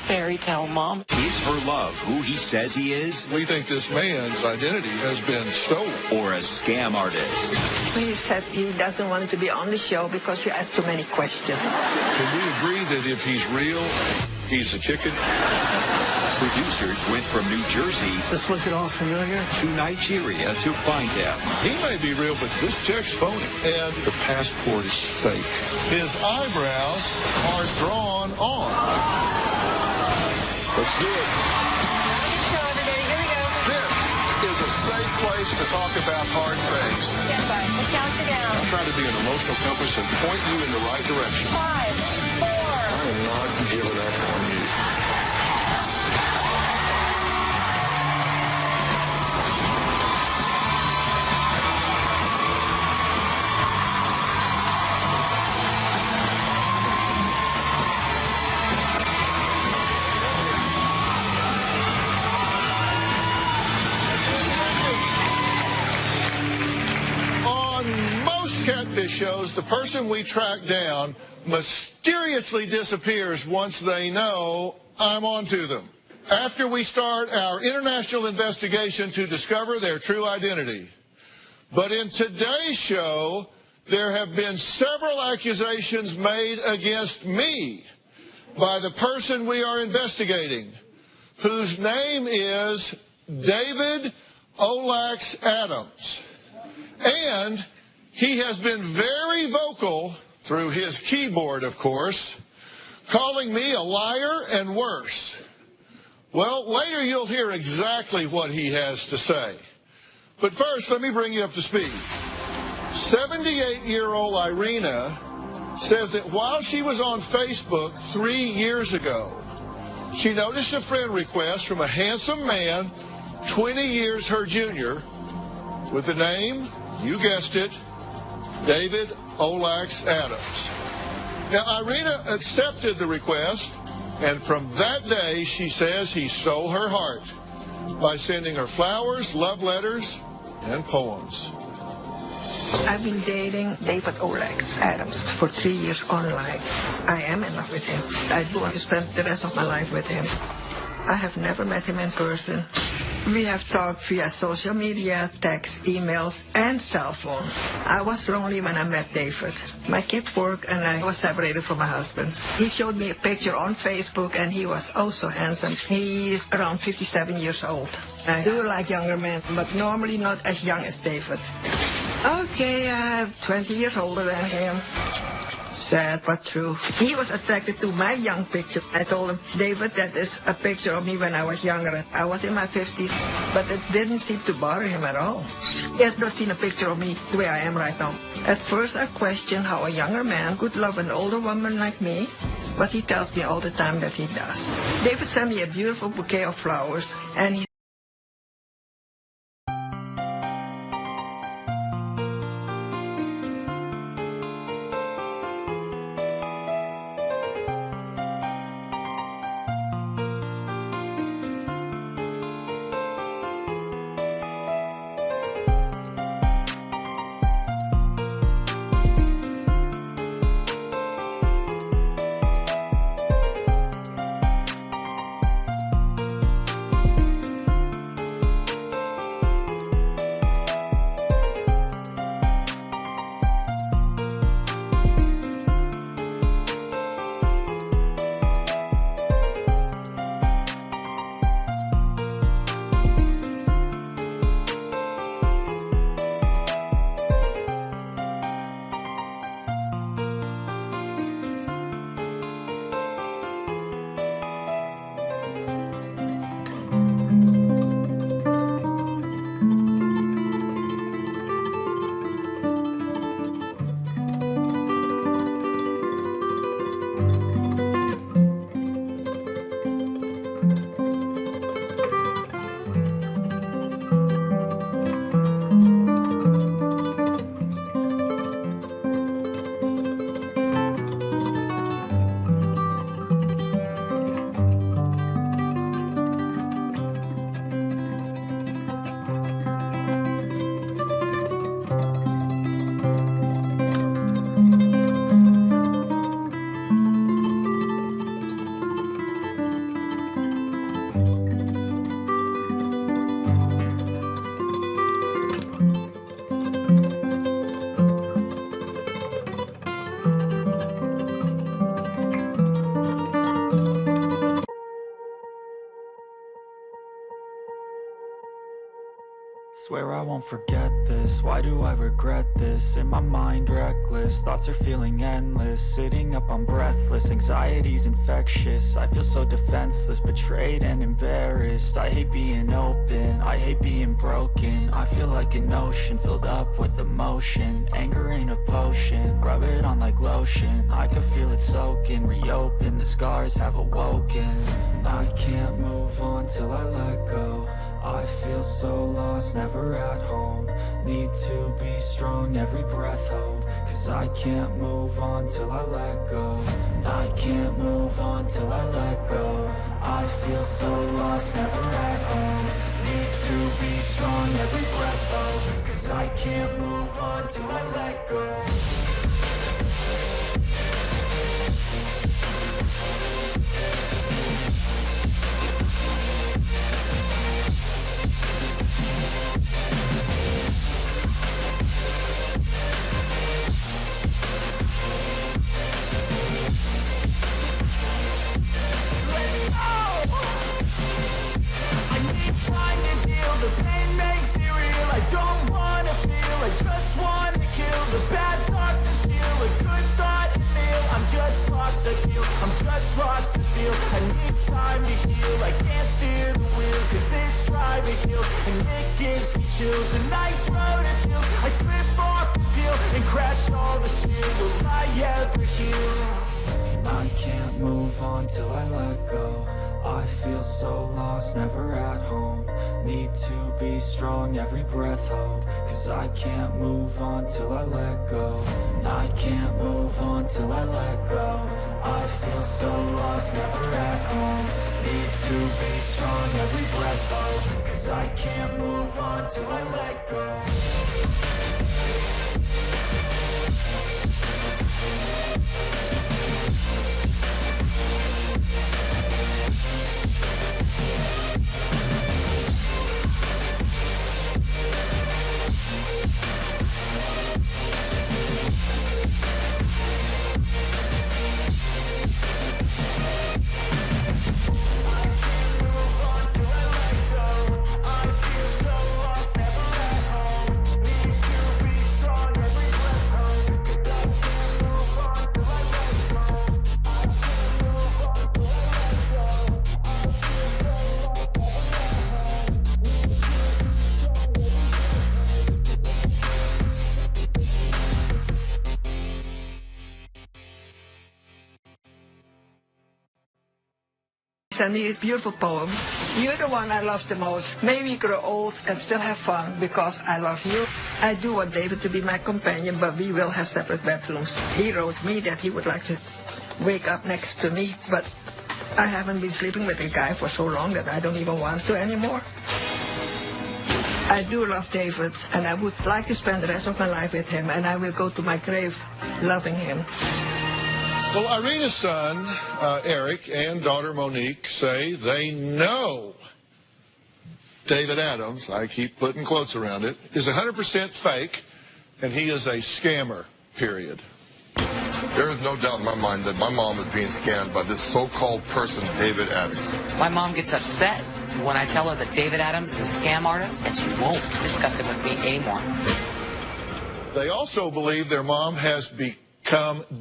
fairy tale, Mom. Is her love who he says he is? We think this man's identity has been stolen. Or a scam artist? He said he doesn't want to be on the show because you ask too many questions. Can we agree that if he's real, he's a chicken? Producers went from New Jersey Does this look at all familiar? to Nigeria to find him. He may be real, but this check's phony. And the passport is fake. His eyebrows are drawn on. Let's do it. This is a safe place to talk about hard things. Stand by. We'll count you down. I'll try to be an emotional compass and point you in the right direction. 5, 4. I am not giving up on you. Catfish shows, the person we track down mysteriously disappears once they know I'm onto them. After we start our international investigation to discover their true identity. But in today's show, there have been several accusations made against me by the person we are investigating, whose name is David Olax Adams. And he has been very vocal, through his keyboard, of course, calling me a liar and worse. Well, later you'll hear exactly what he has to say. But first, let me bring you up to speed. 78-year-old Irina says that while she was on Facebook 3 years ago, she noticed a friend request from a handsome man, 20 years her junior, with the name, you guessed it, David Olax Adams. Now, Irina accepted the request, and from that day, she says he stole her heart by sending her flowers, love letters, and poems. I've been dating David Olax Adams for 3 years online. I am in love with him. I do want to spend the rest of my life with him. I have never met him in person. We have talked via social media, text, emails, and cell phone. I was lonely when I met David. My kids work and I was separated from my husband. He showed me a picture on Facebook and he was oh so handsome. He is around 57 years old. I do like younger men, but normally not as young as David. Okay, I'm 20 years older than him. Sad but true. He was attracted to my young picture. I told him, David, that is a picture of me when I was younger. I was in my 50s, but it didn't seem to bother him at all. He has not seen a picture of me the way I am right now. At first, I questioned how a younger man could love an older woman like me, but he tells me all the time that he does. David sent me a beautiful bouquet of flowers, and he Swear I won't forget this, why do I regret this? In my mind reckless, thoughts are feeling endless. Sitting up I'm breathless, anxiety's infectious. I feel so defenseless, betrayed and embarrassed. I hate being open, I hate being broken. I feel like an ocean filled up with emotion. Anger ain't a potion, rub it on like lotion. I can feel it soaking, reopen, the scars have awoken. I can't move on till I let go. I feel so lost, never at home. Need to be strong, every breath hold. Cause I can't move on till I let go. I can't move on till I let go. I feel so lost, never at home. Need to be strong, every breath hold. Cause I can't move on till I let go. I'm just lost to feel. I need time to heal. I can't steer the wheel, cause this drive it kills, and it gives me chills. A nice road it feels. I slip off the peel and crash all the steel. Will I ever heal? I can't move on till I let go. I feel so lost, never at home. Need to be strong, every breath hold. Cause I can't move on till I let go. I can't move on till I let go. I feel so lost, never at home. Need to be strong, every breath hold. Cause I can't move on till I let go. Send me a beautiful poem. You're the one I love the most. May we grow old and still have fun because I love you. I do want David to be my companion, but we will have separate bedrooms. He wrote me that he would like to wake up next to me, but I haven't been sleeping with a guy for so long that I don't even want to anymore. I do love David, and I would like to spend the rest of my life with him, and I will go to my grave loving him. Well, Irina's son, Eric, and daughter Monique say they know David Adams, I keep putting quotes around it, is 100% fake, and he is a scammer, period. There is no doubt in my mind that my mom is being scammed by this so-called person, David Adams. My mom gets upset when I tell her that David Adams is a scam artist, and she won't discuss it with me anymore. They also believe their mom has become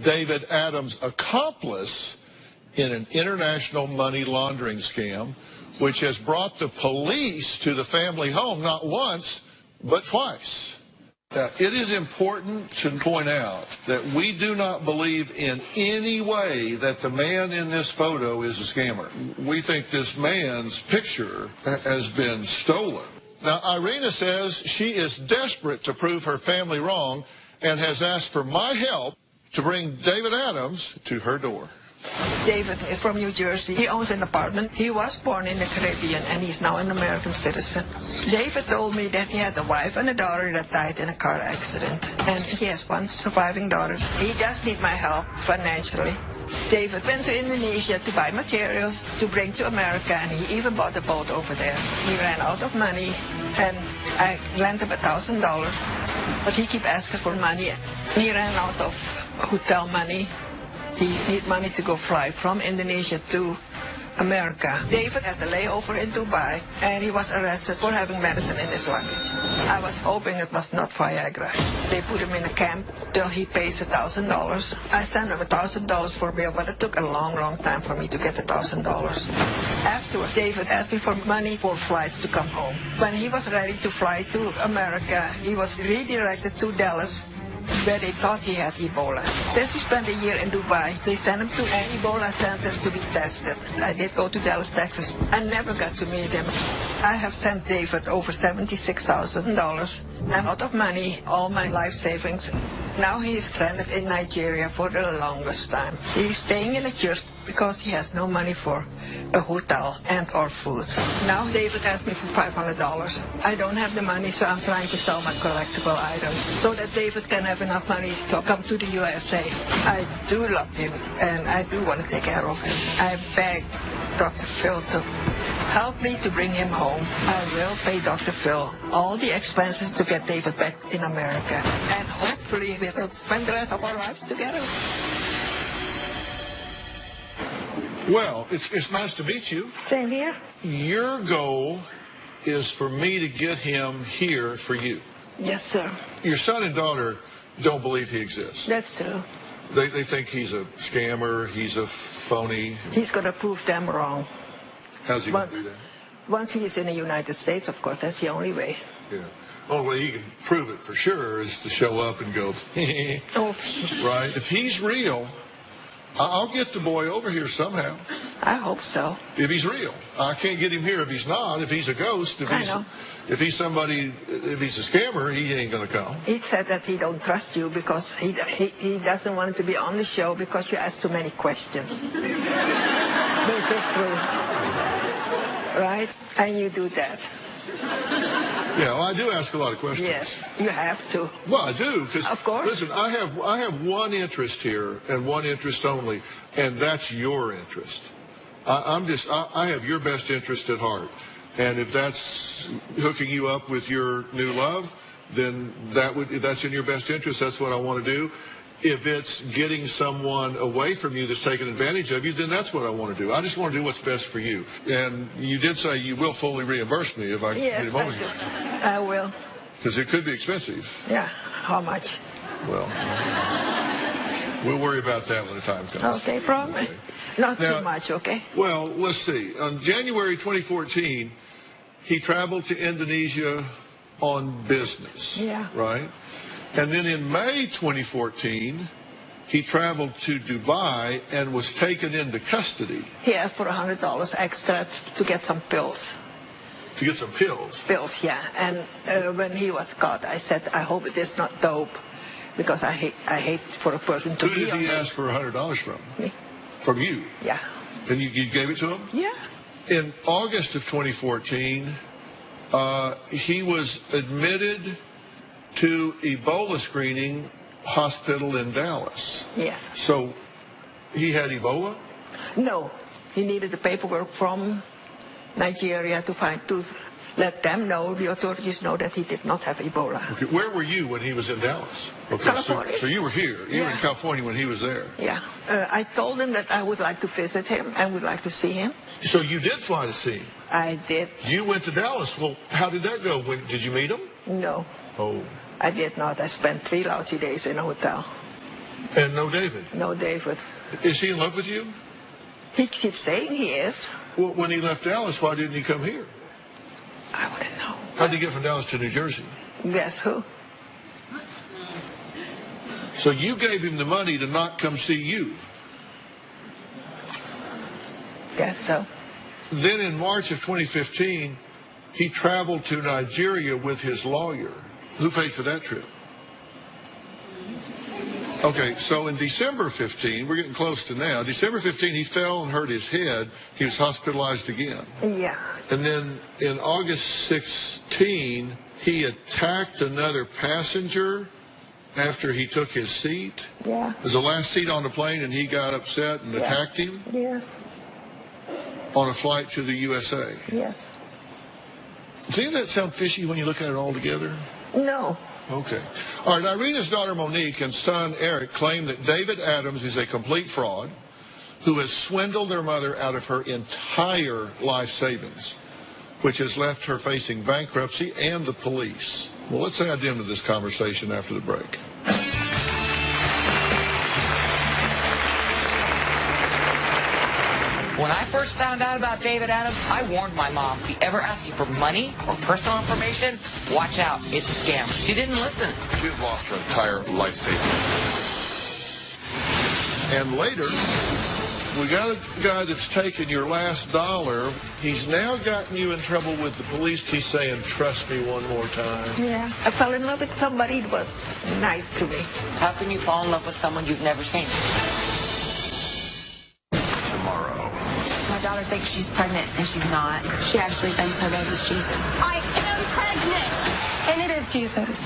David Adams' accomplice in an international money laundering scam, which has brought the police to the family home not once, but twice. Now, it is important to point out that we do not believe in any way that the man in this photo is a scammer. We think this man's picture has been stolen. Now, Irina says she is desperate to prove her family wrong and has asked for my help to bring David Adams to her door. David is from New Jersey. He owns an apartment. He was born in the Caribbean, and he's now an American citizen. David told me that he had a wife and a daughter that died in a car accident, and he has one surviving daughter. He does need my help financially. David went to Indonesia to buy materials to bring to America, and he even bought a boat over there. He ran out of money, and I lent him $1,000, but he kept asking for money. He ran out of hotel money. He need money to go fly from Indonesia to America. David had a layover in Dubai, and he was arrested for having medicine in his luggage. I was hoping it was not Viagra. They put him in a camp till he pays $1,000. I sent him $1,000 for bail, but it took a long, long time for me to get $1,000. Afterwards, David asked me for money for flights to come home. When he was ready to fly to America, he was redirected to Dallas, where they thought he had Ebola. Since he spent a year in Dubai, they sent him to an Ebola center to be tested. I did go to Dallas, Texas. I never got to meet him. I have sent David over $76,000. I'm out of money, all my life savings. Now he is stranded in Nigeria for the longest time. He's staying in a church because he has no money for a hotel and or food. Now David asked me for $500. I don't have the money, so I'm trying to sell my collectible items so that David can have enough money to come to the USA. I do love him, and I do want to take care of him. I beg Dr. Phil to help me to bring him home. I will pay Dr. Phil all the expenses to get David back in America. And hopefully we will spend the rest of our lives together. Well, it's nice to meet you. Same here. Your goal is for me to get him here for you. Yes, sir. Your son and daughter don't believe he exists. That's true. They think he's a scammer, he's a phony. He's going to prove them wrong. How's he going to do that? Once he's in the United States, of course, that's the only way. Yeah. Only way he can prove it for sure is to show up and go, Oh, right? If he's real, I'll get the boy over here somehow. I hope so. If he's real. I can't get him here if he's not. If he's a ghost, if he's a scammer, he ain't going to come. He said that he don't trust you because he doesn't want to be on the show because you ask too many questions. Which is true. Right? And you do that. Yeah, well, I do ask a lot of questions. Yes, you have to. Well, I do, because, of course. Listen, I have one interest here, and one interest only, and that's your interest. I have your best interest at heart. And if that's hooking you up with your new love, then if that's in your best interest, that's what I want to do. If it's getting someone away from you that's taking advantage of you, then that's what I want to do. I just want to do what's best for you. And you did say you will fully reimburse me if I get him over here. I will. Because it could be expensive. Yeah. How much? Well, we'll worry about that when the time comes. Okay, promise. Okay. Not too much, okay? Well, let's see. On January 2014, he traveled to Indonesia on business. Yeah. Right? And then in May 2014, he traveled to Dubai and was taken into custody. He asked for $100 extra to get some pills. To get some pills? Pills, yeah. And when he was caught, I said, I hope it is not dope, because I hate for a person to be. Who did he ask for $100 from? Me. From you? Yeah. And you gave it to him? Yeah. In August of 2014, he was admitted to Ebola screening hospital in Dallas. Yes. So he had Ebola? No. He needed the paperwork from Nigeria to let them know, the authorities know, that he did not have Ebola. Okay. Where were you when he was in Dallas? Okay, California. So you were here. You were in California when he was there. Yeah. I told him that I would like to visit him and would like to see him. So you did fly to see him? I did. You went to Dallas. Well, how did that go? Did you meet him? No. Oh. I did not. I spent 3 lousy days in a hotel. And no David? No David. Is he in love with you? He keeps saying he is. Well, when he left Dallas, why didn't he come here? I wouldn't know. How did he get from Dallas to New Jersey? Guess who? So you gave him the money to not come see you? Guess so. Then in March of 2015, he traveled to Nigeria with his lawyer. Who paid for that trip? Okay, so in December 15, we're getting close to now. December 15, he fell and hurt his head. He was hospitalized again. Yeah. And then in August 16, he attacked another passenger after he took his seat. Yeah. It was the last seat on the plane, and he got upset and attacked him? Yes. On a flight to the USA? Yes. Doesn't that sound fishy when you look at it all together? No. Okay. All right, Irina's daughter Monique and son Eric claim that David Adams is a complete fraud, who has swindled their mother out of her entire life savings, which has left her facing bankruptcy and the police. Well, let's add into this conversation after the break. When I first found out about David Adams, I warned my mom, if he ever asks you for money or personal information, watch out, it's a scam. She didn't listen. She's lost her entire life savings. And later, we got a guy that's taken your last dollar. He's now gotten you in trouble with the police. He's saying, trust me one more time. Yeah, I fell in love with somebody that was nice to me. How can you fall in love with someone you've never seen? Tomorrow. My daughter thinks she's pregnant, and she's not. She actually thinks her baby's Jesus. I am pregnant! And it is Jesus.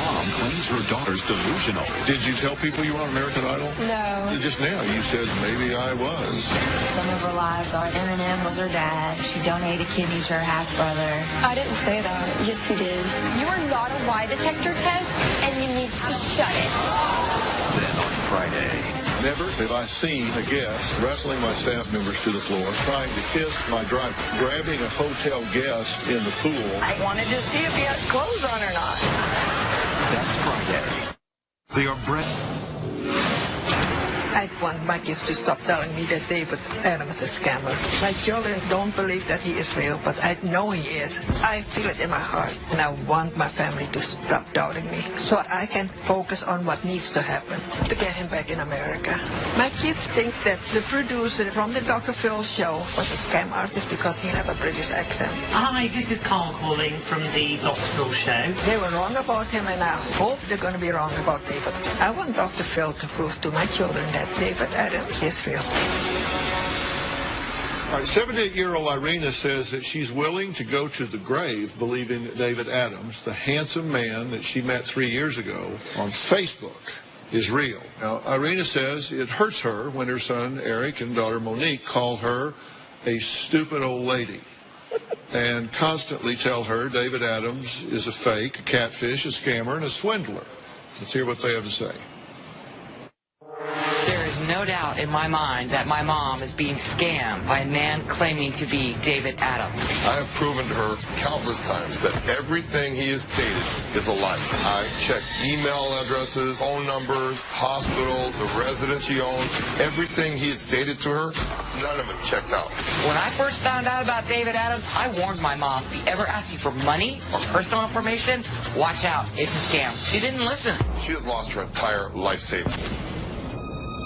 Mom claims her daughter's delusional. Did you tell people you were on American Idol? No. Just now, you said, maybe I was. Some of her lies are Eminem was her dad. She donated kidneys to her half-brother. I didn't say that. Yes, you did. You are not a lie detector test, and you need to shut it. Then on Friday, Never have I seen a guest wrestling my staff members to the floor, trying to kiss my driver, grabbing a hotel guest in the pool. I wanted to see if he had clothes on or not. that's Friday. They are I want my kids to stop telling me that David Adams is a scammer. My children don't believe that he is real, but I know he is. I feel it in my heart, and I want my family to stop doubting me so I can focus on what needs to happen to get him back in America. My kids think that the producer from the Dr. Phil show was a scam artist because he had a British accent. Hi, this is Carl calling from the Dr. Phil Show. They were wrong about him, and I hope they're going to be wrong about David. I want Dr. Phil to prove to my children that David Adams is real. All right, 78-year-old Irina says that she's willing to go to the grave believing that David Adams, the handsome man that she met 3 years ago on Facebook, is real. Now, Irina says it hurts her when her son Eric and daughter Monique call her a stupid old lady and constantly tell her David Adams is a fake, a catfish, a scammer, and a swindler. Let's hear what they have to say. There is no doubt in my mind that my mom is being scammed by a man claiming to be David Adams. I have proven to her countless times that everything he has stated is a lie. I checked email addresses, phone numbers, hospitals, the residence he owns. Everything he had stated to her, none of it checked out. When I first found out about David Adams, I warned my mom, if he ever asks you for money or personal information, watch out, it's a scam. She didn't listen. She has lost her entire life savings.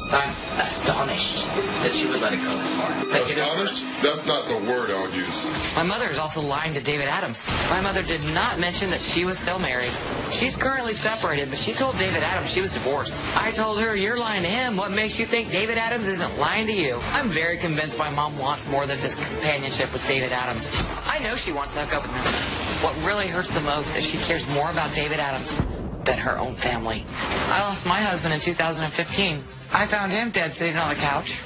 I'm astonished that she would let it go this far. Astonished? That's not the word I would use. My mother is also lying to David Adams. My mother did not mention that she was still married. She's currently separated, but she told David Adams she was divorced. I told her, you're lying to him. What makes you think David Adams isn't lying to you? I'm very convinced my mom wants more than just companionship with David Adams. I know she wants to hook up with him. What really hurts the most is she cares more about David Adams than her own family. I lost my husband in 2015. I found him dead sitting on the couch,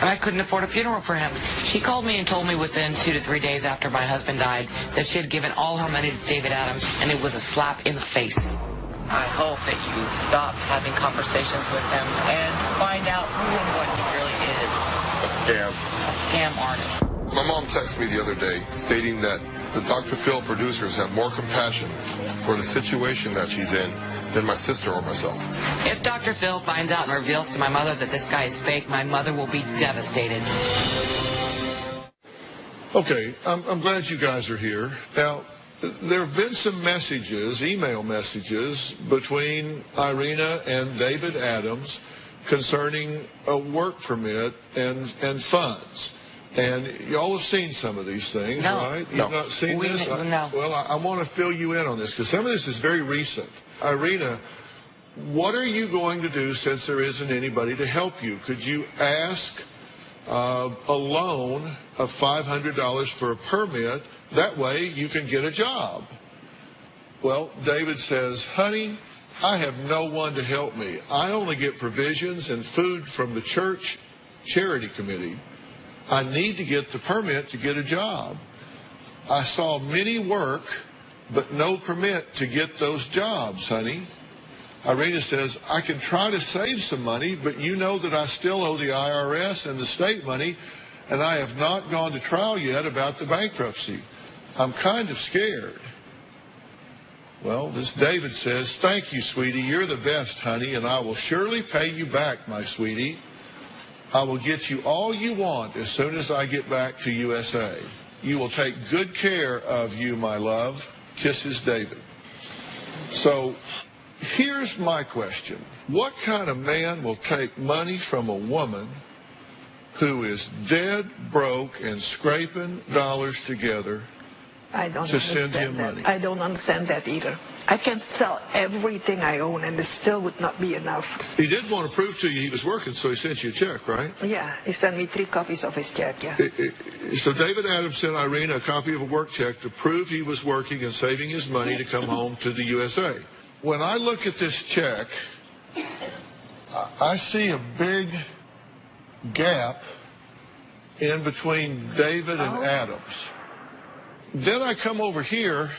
and I couldn't afford a funeral for him. She called me and told me within 2 to 3 days after my husband died that she had given all her money to David Adams, and it was a slap in the face. I hope that you stop having conversations with him and find out who and what he really is. A scam. A scam artist. My mom texted me the other day stating that the Dr. Phil producers have more compassion for the situation that she's in than my sister or myself. If Dr. Phil finds out and reveals to my mother that this guy is fake, my mother will be devastated. Okay, I'm glad you guys are here. Now, there have been some messages, email messages, between Irina and David Adams concerning a work permit and funds. And y'all have seen some of these things, No. right? You've not seen this? No. Well, I want to fill you in on this because some of this is very recent. Irina, what are you going to do since there isn't anybody to help you? Could you ask a loan of $500 for a permit? That way you can get a job. Well, David says, honey, I have no one to help me. I only get provisions and food from the church charity committee. I need to get the permit to get a job. I saw many work, but no permit to get those jobs, honey. Irina says, I can try to save some money, but you know that I still owe the IRS and the state money, and I have not gone to trial yet about the bankruptcy. I'm kind of scared. Well, this David says, thank you, sweetie. You're the best, honey, and I will surely pay you back, my sweetie. I will get you all you want as soon as I get back to USA. You will take good care of you, my love. Kisses, David. So here's my question. What kind of man will take money from a woman who is dead broke and scraping dollars together to send him money? I don't understand that either. I can sell everything I own and it still would not be enough. He did want to prove to you he was working, so he sent you a check, right? Yeah, he sent me 3 copies of his check, yeah. So David Adams sent Irina a copy of a work check to prove he was working and saving his money to come home to the USA. When I look at this check, I see a big gap in between David and Adams. Then I come over here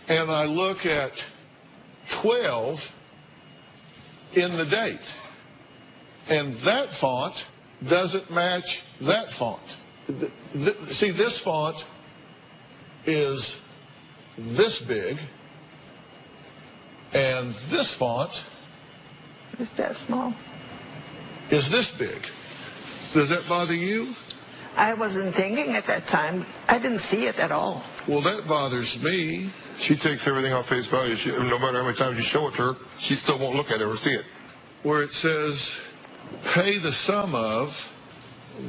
and I look at 12 in the date. And that font doesn't match that font. See, this font is this big, and this font is that small. Is this big. Does that bother you? I wasn't thinking at that time. I didn't see it at all. Well, that bothers me. She takes everything off face value. No matter how many times you show it to her, she still won't look at it or see it. Where it says, pay the sum of,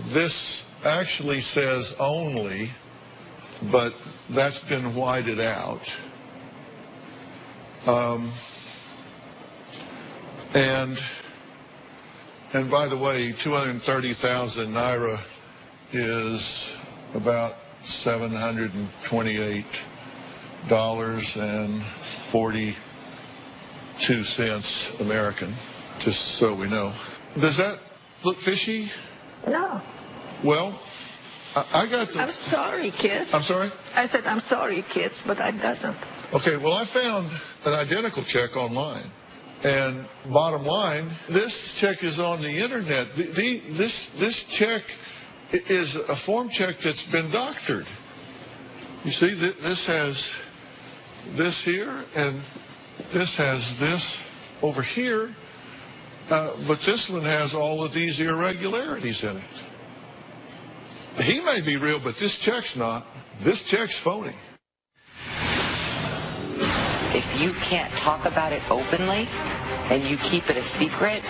this actually says only, but that's been whited out. And by the way, 230,000 naira is about $728.42 American, just so we know. Does that look fishy? No. Well, I got the... I'm sorry, kids. I'm sorry? I said, I'm sorry, kids, but it doesn't. Okay, well, I found an identical check online. And bottom line, this check is on the internet. This check is a form check that's been doctored. You see, this has this here, and this has this over here, but this one has all of these irregularities in it. He may be real, but this check's not. This check's phony. If you can't talk about it openly and you keep it a secret,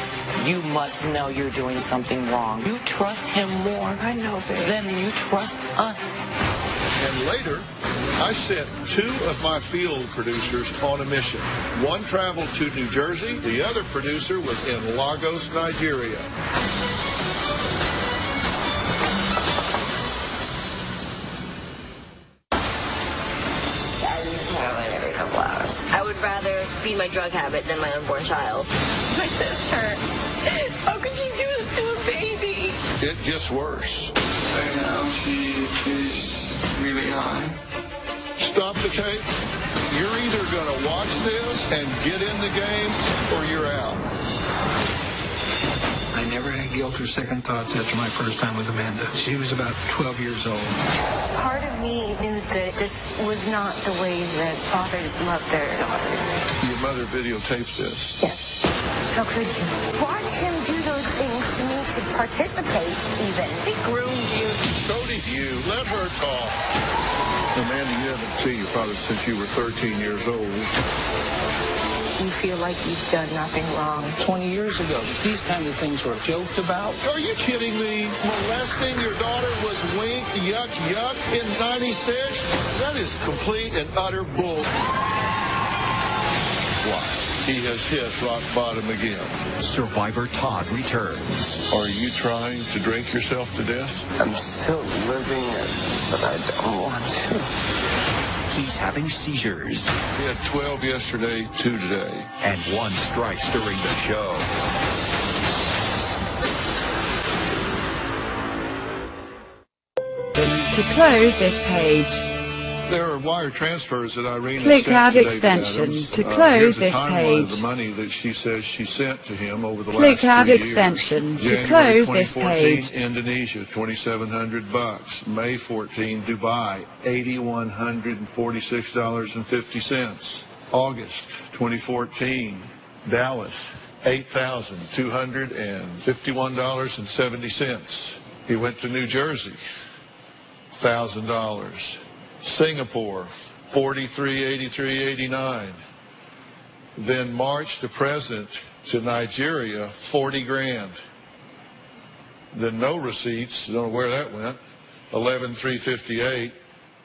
you must know you're doing something wrong. You trust him more I know, babe. than you trust us. And later, I sent 2 of my field producers on a mission. One traveled to New Jersey. The other producer was in Lagos, Nigeria. Every couple hours. I would rather feed my drug habit than my unborn child. My sister. How could you do this to a baby? It gets worse. Right now, she is really high. Stop the tape. You're either going to watch this and get in the game, or you're out. I never had guilt or second thoughts after my first time with Amanda. She was about 12 years old. Part of me knew that this was not the way that fathers love their daughters. Your mother videotapes this. Yes. How could you? Watch him do those things to me to participate, even. He groomed you. So did you. Let her talk. Amanda, you haven't seen your father since you were 13 years old. You feel like you've done nothing wrong. 20 years ago, these kinds of things were joked about. Are you kidding me? Molesting your daughter was wink, yuck, yuck in 96? That is complete and utter bull. Why? He has hit rock bottom again. Survivor Todd returns. Are you trying to drink yourself to death? I'm still living it, but I don't want to. He's having seizures. We had 12 yesterday, 2 today. And 1 strikes during the show. To close this page, There are wire transfers that Irina Click sent add to David extension Adams. to close Here's this a timeline page. of the money that she says she sent to him over the Click last 3 add years. extension to January close this 2014, page. Indonesia, $2,700. May 14, Dubai, $8,146.50. August 2014, Dallas, $8,251.70. He went to New Jersey, $1,000. Singapore, $43.83.89. Then March to present to Nigeria, 40 grand. Then no receipts, don't know where that went, 11,358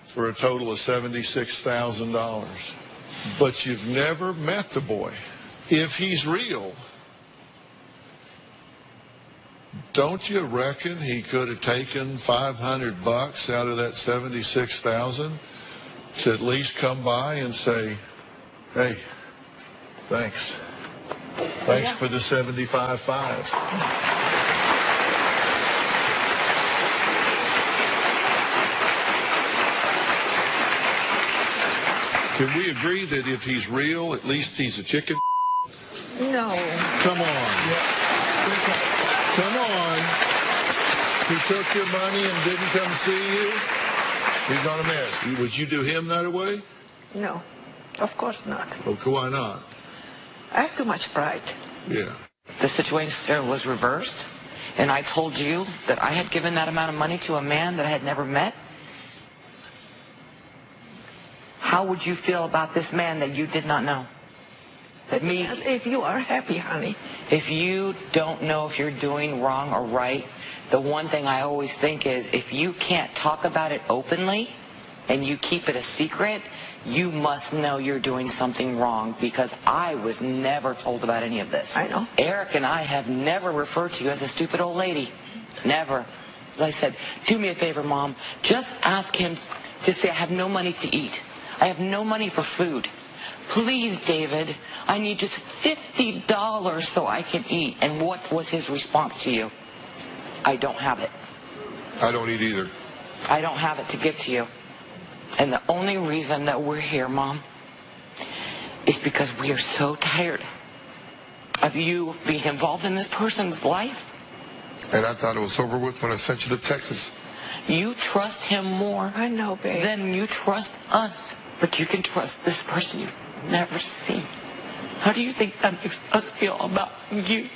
for a total of $76,000. But you've never met the boy. If he's real, don't you reckon he could have taken $500 out of that $76,000 to at least come by and say, hey, thanks. Thanks for the $75,500. Can we agree that if he's real, at least he's a chicken? No. Come on. Come on. He took your money and didn't come see you? He's not a man. Would you do him that way? No, of course not. Okay, why not? I have too much pride. Yeah. The situation was reversed, and I told you that I had given that amount of money to a man that I had never met. How would you feel about this man that you did not know? That me, if you are happy, honey. If you don't know if you're doing wrong or right, the one thing I always think is if you can't talk about it openly and you keep it a secret, you must know you're doing something wrong, because I was never told about any of this. I know. Eric and I have never referred to you as a stupid old lady. Never. Like I said, do me a favor, Mom. Just ask him to say, I have no money to eat. I have no money for food. Please, David, I need just $50 so I can eat. And what was his response to you? I don't have it. I don't eat either. I don't have it to give to you. And the only reason that we're here, Mom, is because we are so tired of you being involved in this person's life. And I thought it was over with when I sent you to Texas. You trust him more I know, babe. than you trust us. But you can trust this person you've never seen. How do you think that makes us feel about you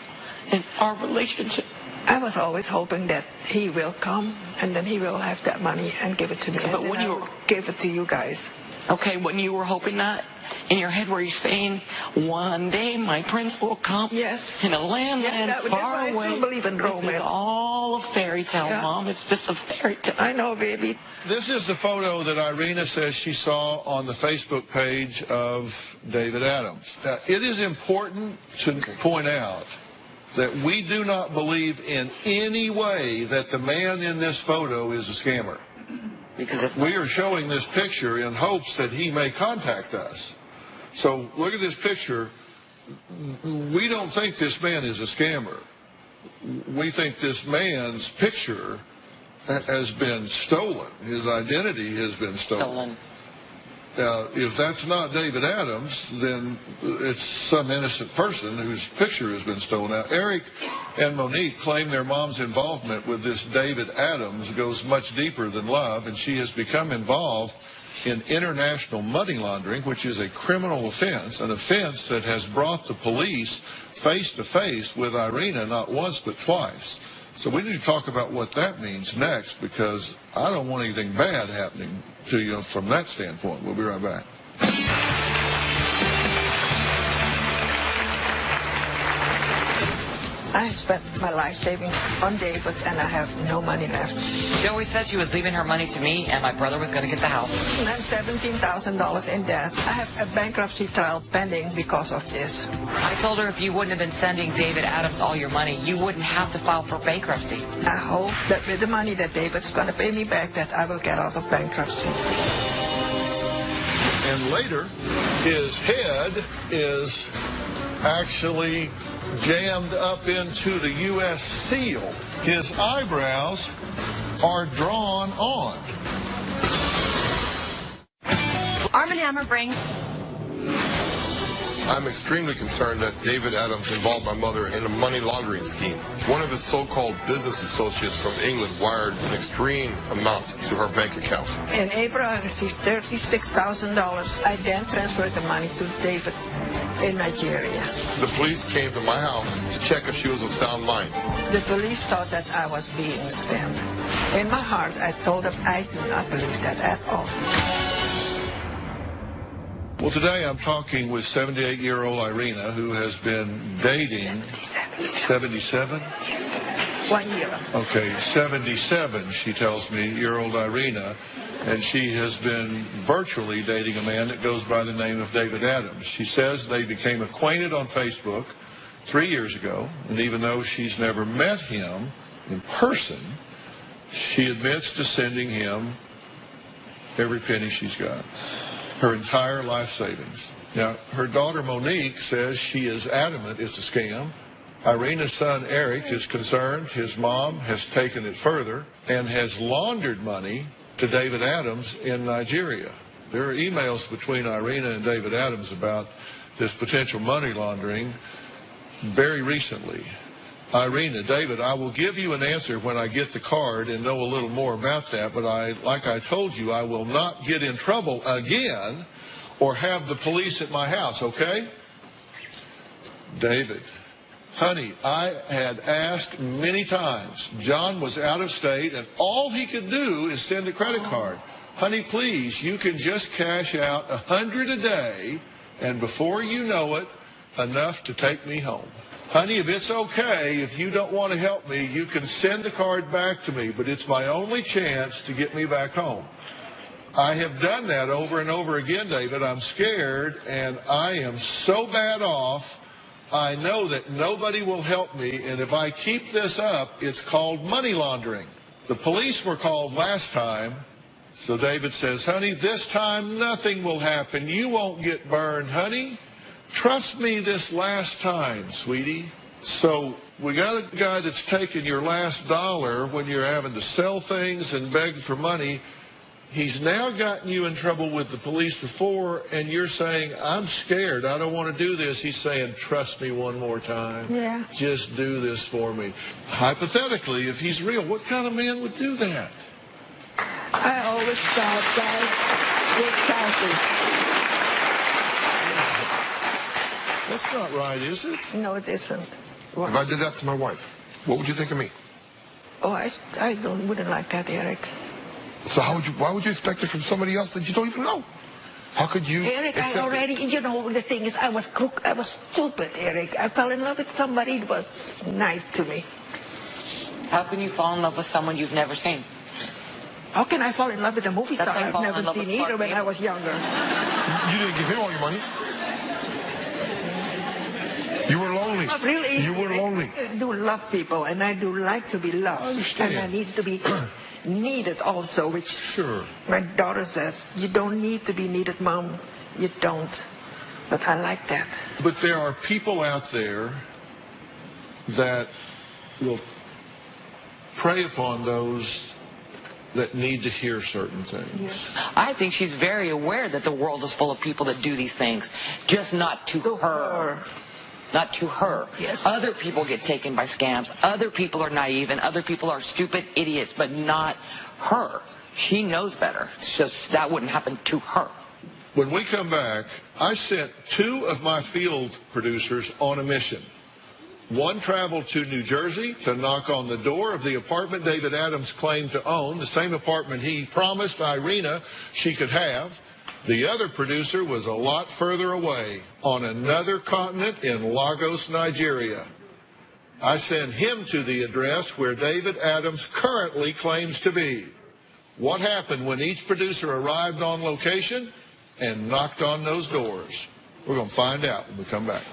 and our relationship? I was always hoping that he will come and then he will have that money and give it to me. But when you give it to you guys. Okay, when you were hoping that, in your head were you saying, one day my prince will come? Yes. In a land far away. I still believe in romance. This is all a fairy tale, Mom. It's just a fairy tale. I know, baby. This is the photo that Irina says she saw on the Facebook page of David Adams. Now, it is important to point out that we do not believe in any way that the man in this photo is a scammer. Because we are showing this picture in hopes that he may contact us. So look at this picture. We don't think this man is a scammer. We think this man's picture has been stolen. His identity has been stolen. Now, if that's not David Adams, then it's some innocent person whose picture has been stolen. Now, Eric and Monique claim their mom's involvement with this David Adams goes much deeper than love, and she has become involved in international money laundering, which is a criminal offense, an offense that has brought the police face-to-face with Irina not once but twice. So we need to talk about what that means next, because I don't want anything bad happening to you from that standpoint. We'll be right back. I spent my life savings on David, and I have no money left. She always said she was leaving her money to me, and my brother was going to get the house. I'm $17,000 in debt. I have a bankruptcy trial pending because of this. I told her if you wouldn't have been sending David Adams all your money, you wouldn't have to file for bankruptcy. I hope that with the money that David's going to pay me back, that I will get out of bankruptcy. And later, his head is actually jammed up into the U.S. seal. His eyebrows are drawn on. Hammer brings... I'm extremely concerned that David Adams involved my mother in a money laundering scheme. One of his so-called business associates from England wired an extreme amount to her bank account. In April, I received $36,000. I then transferred the money to David in Nigeria. The police came to my house to check if she was of sound mind. The police thought that I was being scammed. In my heart, I told them I do not believe that at all. Well, today I'm talking with 78-year-old Irina, who has been dating... 77? Yes. 1 year. Okay, 77, she tells me, year-old Irina, and she has been virtually dating a man that goes by the name of David Adams. She says they became acquainted on Facebook 3 years ago, and even though she's never met him in person, she admits to sending him every penny she's got. Her entire life savings. Now, her daughter Monique says she is adamant it's a scam. Irina's son Eric is concerned his mom has taken it further and has laundered money to David Adams in Nigeria. There are emails between Irina and David Adams about this potential money laundering very recently. Irina, David, I will give you an answer when I get the card and know a little more about that, but like I told you, I will not get in trouble again or have the police at my house, okay? David, honey, I had asked many times. John was out of state, and all he could do is send a credit card. Honey, please, you can just cash out $100 a day, and before you know it, enough to take me home. Honey, if it's okay, if you don't want to help me, you can send the card back to me, but it's my only chance to get me back home. I have done that over and over again, David. I'm scared, and I am so bad off. I know that nobody will help me, and if I keep this up, it's called money laundering. The police were called last time, so David says, honey, this time nothing will happen. You won't get burned, honey. Trust me this last time, sweetie. So we got a guy that's taking your last dollar when you're having to sell things and beg for money. He's now gotten you in trouble with the police before, and you're saying, I'm scared. I don't want to do this. He's saying, trust me one more time. Yeah. Just do this for me. Hypothetically, if he's real, what kind of man would do that? I always thought guys were selfish. That's not right, is it? No, it isn't. If I did that to my wife, what would you think of me? Oh, I wouldn't like that, Eric. So why would you expect it from somebody else that you don't even know? How could you Eric, I already, you know, the thing is, I was stupid, Eric. I fell in love with somebody that was nice to me. How can you fall in love with someone you've never seen? How can I fall in love with a movie star I've never seen either when I was younger? You didn't give him all your money. You were lonely. Not really. You were lonely. I do love people, and I do like to be loved. I understand. And I need to be needed also, which Sure. my daughter says, you don't need to be needed, Mom. You don't. But I like that. But there are people out there that will prey upon those that need to hear certain things. Yes. I think she's very aware that the world is full of people that do these things, just not to her. Not to her. Yes. Other people get taken by scams. Other people are naive, and other people are stupid idiots, but not her. She knows better. So that wouldn't happen to her. When we come back, I sent 2 of my field producers on a mission. One traveled to New Jersey to knock on the door of the apartment David Adams claimed to own, the same apartment he promised Irina she could have. The other producer was a lot further away, on another continent in Lagos, Nigeria. I sent him to the address where David Adams currently claims to be. What happened when each producer arrived on location and knocked on those doors? We're going to find out when we come back.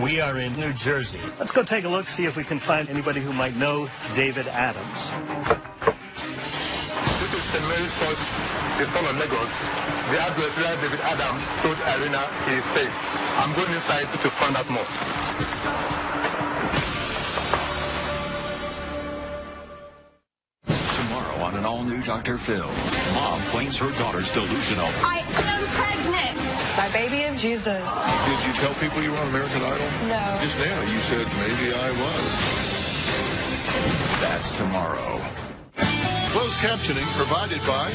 We are in New Jersey. Let's go take a look, see if we can find anybody who might know David Adams. This is St. Mary's Church, the son of Lagos. The address where David Adams told Irina he is safe. I'm going inside to find out more. all-new Dr. Phil. Mom claims her daughter's delusional. I am pregnant. My baby is Jesus. Did you tell people you were on American Idol? No. Just now you said maybe I was. That's tomorrow. Closed captioning provided by...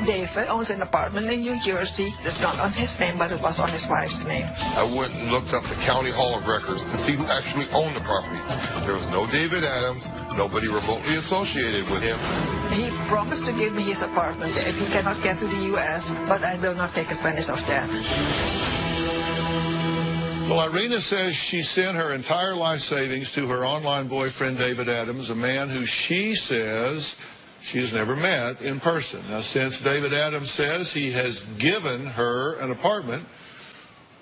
David owns an apartment in New Jersey that's not on his name, but it was on his wife's name. I went and looked up the County Hall of Records to see who actually owned the property. There was no David Adams, nobody remotely associated with him. He promised to give me his apartment if he cannot get to the U.S., but I will not take advantage of that. Well, Irina says she sent her entire life savings to her online boyfriend, David Adams, a man who she says she has never met in person. Now, since David Adams says he has given her an apartment,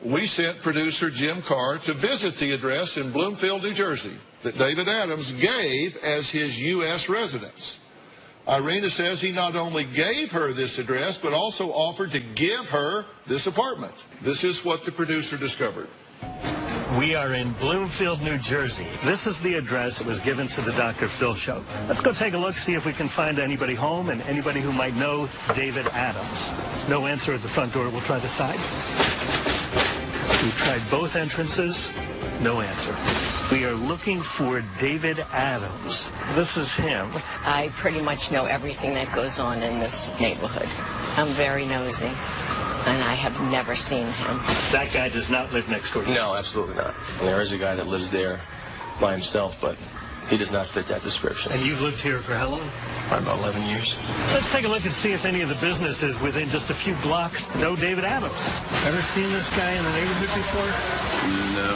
we sent producer Jim Carr to visit the address in Bloomfield, New Jersey, that David Adams gave as his U.S. residence. Irina says he not only gave her this address, but also offered to give her this apartment. This is what the producer discovered. We are in Bloomfield, New Jersey. This is the address that was given to the Dr. Phil Show. Let's go take a look, see if we can find anybody home and anybody who might know David Adams. No answer at the front door. We'll try the side. We've tried both entrances. No answer. We are looking for David Adams. This is him. I pretty much know everything that goes on in this neighborhood. I'm very nosy, and I have never seen him. That guy does not live next door to you? No, absolutely not. There is a guy that lives there by himself, but he does not fit that description. And you've lived here for how long? Probably about 11 years. Let's take a look and see if any of the businesses within just a few blocks know David Adams. Ever seen this guy in the neighborhood before? No,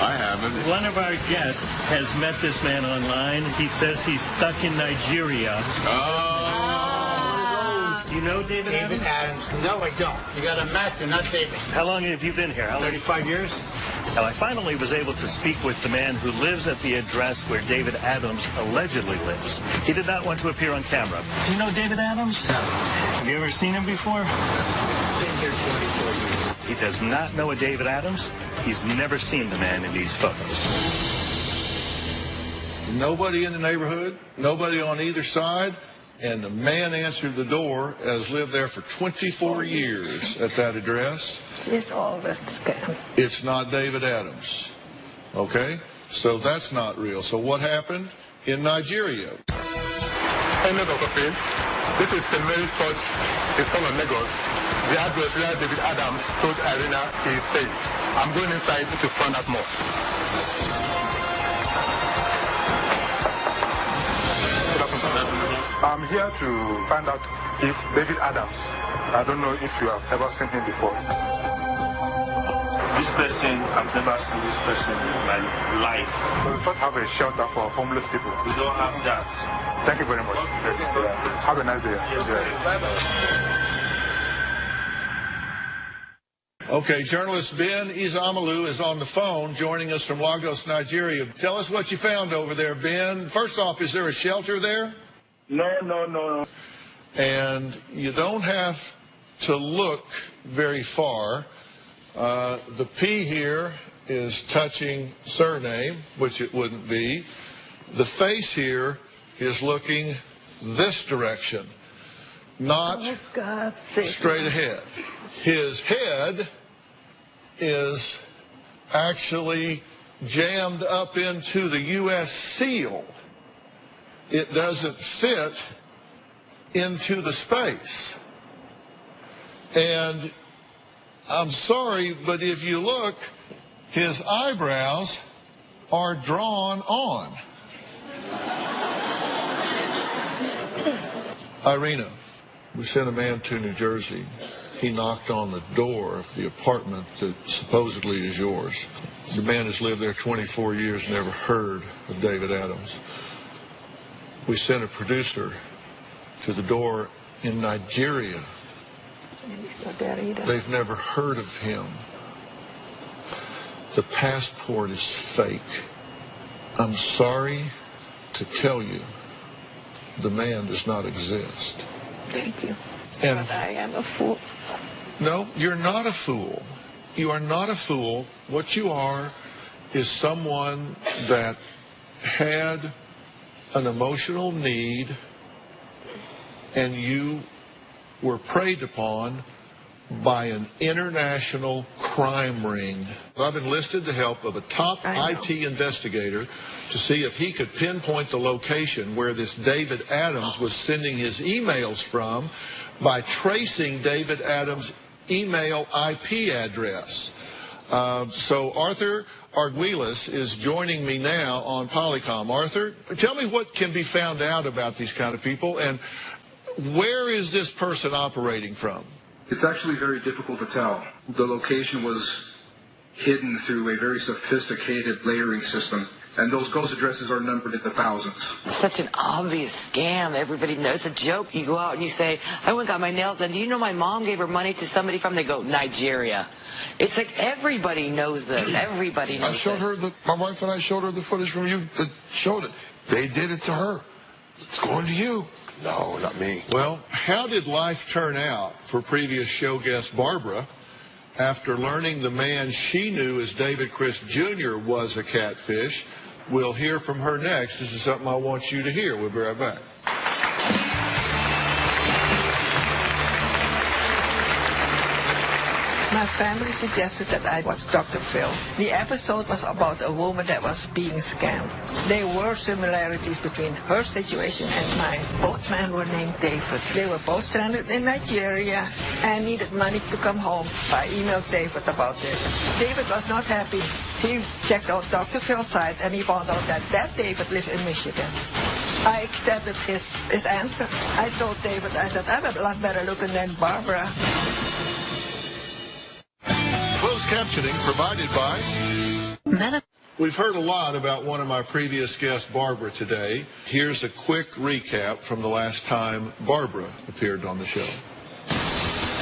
I haven't. One of our guests has met this man online. He says he's stuck in Nigeria. Do you know David Adams? No, I don't. You got a Matthew, not David. How long have you been here? 35 years. Well, I finally was able to speak with the man who lives at the address where David Adams allegedly lives. He did not want to appear on camera. Do you know David Adams? No. Have you ever seen him before? Been here 24 years. He does not know a David Adams. He's never seen the man in these photos. Nobody in the neighborhood, nobody on either side, and the man answered the door, has lived there for 24 years at that address. It's all a scam. It's not David Adams. Okay? So that's not real. So what happened in Nigeria? Hello, Dr. Phil. This is St. Mary's Church in Southern Lagos. The address where David Adams told Irina he is staying. I'm going inside to find out more. I'm here to find out if David Adams, I don't know if you have ever seen him before. This person, I've never seen this person in my life. We don't have a shelter for homeless people. We don't have that. Thank you very much. Yes. Have a nice day. Yes, bye-bye. Okay, journalist Ben Izamalu is on the phone joining us from Lagos, Nigeria. Tell us what you found over there, Ben. First off, is there a shelter there? No. And you don't have to look very far. The P here is touching surname, which it wouldn't be. The face here is looking this direction, not straight ahead. His head is actually jammed up into the U.S. seal. It doesn't fit into the space. And I'm sorry, but if you look, his eyebrows are drawn on. Irina, we sent a man to New Jersey. He knocked on the door of the apartment that supposedly is yours. The man has lived there 24 years, never heard of David Adams. We sent a producer to the door in Nigeria. They've never heard of him. The passport is fake. I'm sorry to tell you, the man does not exist. Thank you. And but I am a fool. No, you're not a fool. You are not a fool. What you are is someone that had an emotional need and you were preyed upon by an international crime ring. I've enlisted the help of a top IT investigator to see if he could pinpoint the location where this David Adams was sending his emails from by tracing David Adams' email IP address. So Arthur Arguelles is joining me now on Polycom. Arthur, tell me what can be found out about these kind of people, and where is this person operating from? It's actually very difficult to tell. The location was hidden through a very sophisticated layering system, and those ghost addresses are numbered in the thousands. Such an obvious scam. Everybody knows. It's a joke. You go out and you say, I went and got my nails done. Do you know my mom gave her money to somebody from, they go, Nigeria. It's like everybody knows this. Everybody knows I showed her, my wife and I showed her the footage from you that showed it. They did it to her. It's going to you. No, not me. Well, how did life turn out for previous show guest Barbara after learning the man she knew as David Chris Jr. was a catfish? We'll hear from her next. This is something I want you to hear. We'll be right back. My family suggested that I watch Dr. Phil. The episode was about a woman that was being scammed. There were similarities between her situation and mine. Both men were named David. They were both stranded in Nigeria and needed money to come home. I emailed David about this. David was not happy. He checked out Dr. Phil's site and he found out that David lived in Michigan. I accepted his answer. I told David, I said, I'm a lot better looking than Barbara. Closed captioning provided by We've heard a lot about one of my previous guests, Barbara, today. Here's a quick recap from the last time Barbara appeared on the show.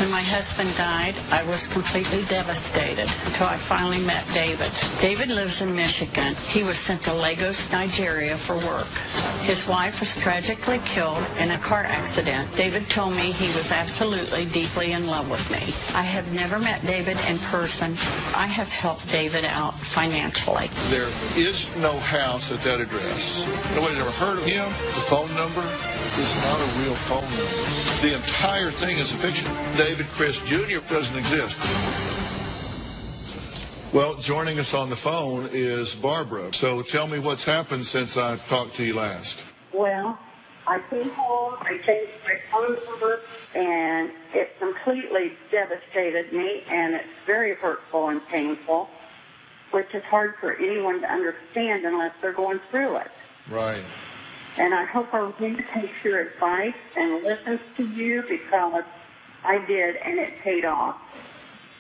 When my husband died, I was completely devastated until I finally met David. David lives in Michigan. He was sent to Lagos, Nigeria for work. His wife was tragically killed in a car accident. David told me he was absolutely deeply in love with me. I have never met David in person. I have helped David out financially. There is no house at that address. Nobody's ever heard of him. The phone number is not a real phone number. The entire thing is a fiction. David Chris Jr. doesn't exist. Well, joining us on the phone is Barbara. So tell me what's happened since I've talked to you last. Well, I came home, I changed my phone number, and it completely devastated me, and it's very hurtful and painful, which is hard for anyone to understand unless they're going through it. Right. And I hope everyone takes your advice and listens to you, because I did, and it paid off.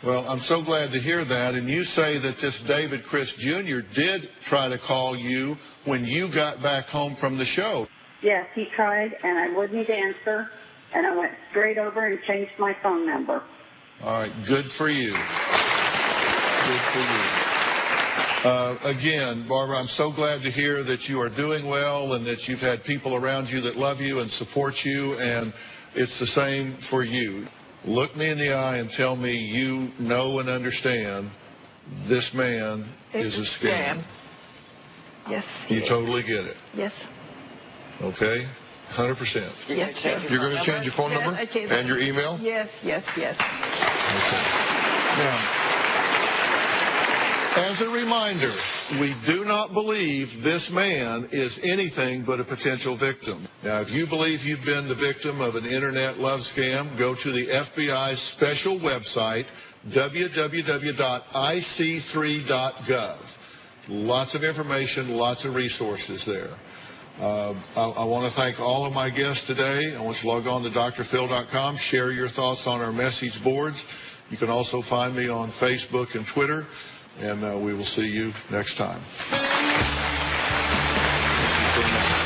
Well, I'm so glad to hear that. And you say that this David Chris Jr. did try to call you when you got back home from the show. Yes, he tried, and I wouldn't answer, and I went straight over and changed my phone number. All right, good for you. Good for you. Again, Barbara, I'm so glad to hear that you are doing well and that you've had people around you that love you and support you, and it's the same for you. Look me in the eye and tell me you know and understand this man is a scam. Yes. You totally get it. Yes. Okay? 100%. Yes, sir. You're going to change your phone number and your email? Yes, yes, yes. Okay. Now, as a reminder, we do not believe this man is anything but a potential victim. Now, if you believe you've been the victim of an internet love scam, go to the FBI's special website, www.ic3.gov. Lots of information, lots of resources there. I want to thank all of my guests today. I want you to log on to drphil.com, share your thoughts on our message boards. You can also find me on Facebook and Twitter. And we will see you next time. Thank you so much.